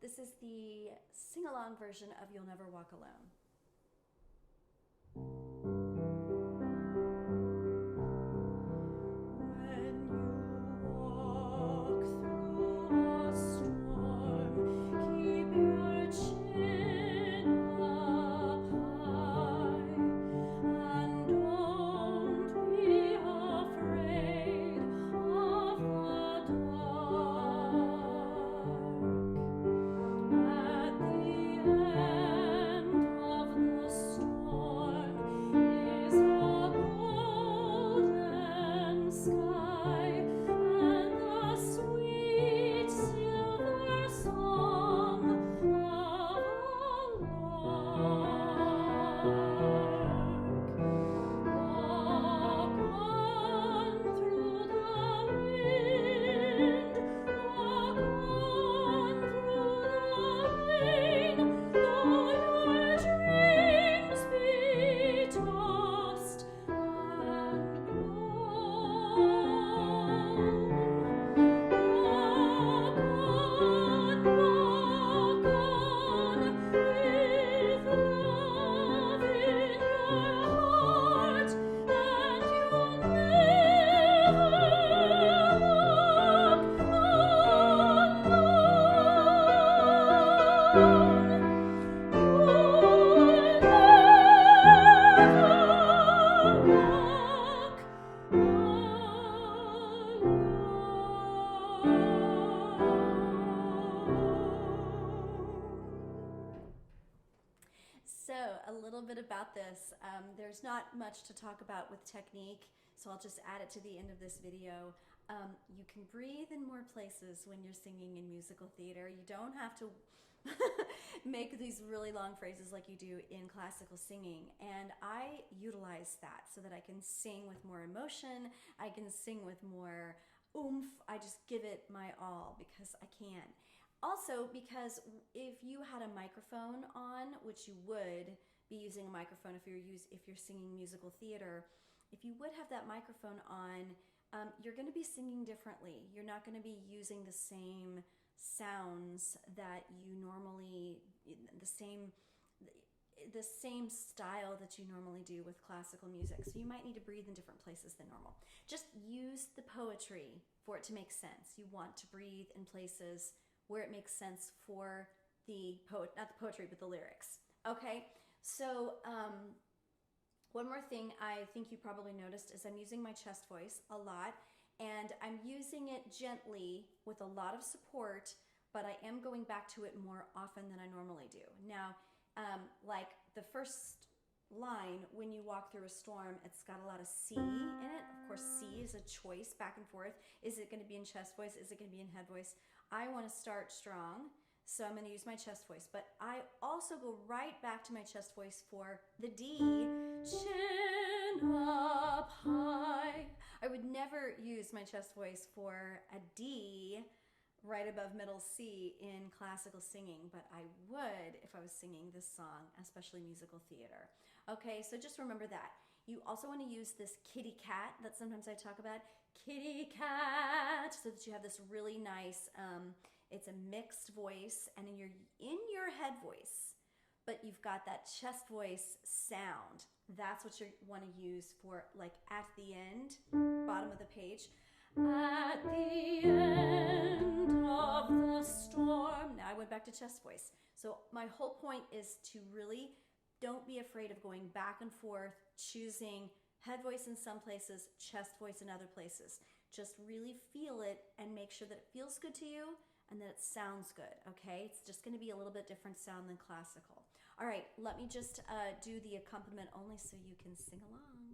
This is the sing-along version of You'll Never Walk Alone. So a little bit about this. There's not much to talk about with technique, so I'll just add it to the end of this video. You can breathe in more places when you're singing in musical theater. You don't have to make these really long phrases like you do in classical singing. And I utilize that so that I can sing with more emotion, I can sing with more oomph. I just give it my all because I can. Also, because if you had a microphone on, which you would be using a microphone if you're singing musical theater, if you would have that microphone on, you're going to be singing differently. You're not going to be using the same sounds that you normally, the same style that you normally do with classical music. So you might need to breathe in different places than normal. Just use the poetry for it to make sense. You want to breathe in places where it makes sense for the not the poetry, but the lyrics. Okay, so one more thing I think you probably noticed is I'm using my chest voice a lot, and I'm using it gently with a lot of support, but I am going back to it more often than I normally do. Now, like the first line, when you walk through a storm, it's got a lot of C in it. Of course, C is a choice back and forth. Is it going to be in chest voice? Is it going to be in head voice? I want to start strong, so I'm going to use my chest voice, but I also go right back to my chest voice for the D, chin up high. I would never use my chest voice for a D right above middle C in classical singing, but I would if I was singing this song, especially musical theater. Okay, so just remember that. You also want to use this kitty cat that sometimes I talk about, kitty cat, so that you have this really nice, it's a mixed voice, and in your head voice, but you've got that chest voice sound. That's what you want to use for, like, at the end, bottom of the page. At the end of the storm. Now I went back to chest voice. So my whole point is to really don't be afraid of going back and forth, choosing head voice in some places, chest voice in other places. Just really feel it and make sure that it feels good to you and that it sounds good, okay? It's just gonna be a little bit different sound than classical. All right, let me just do the accompaniment only so you can sing along.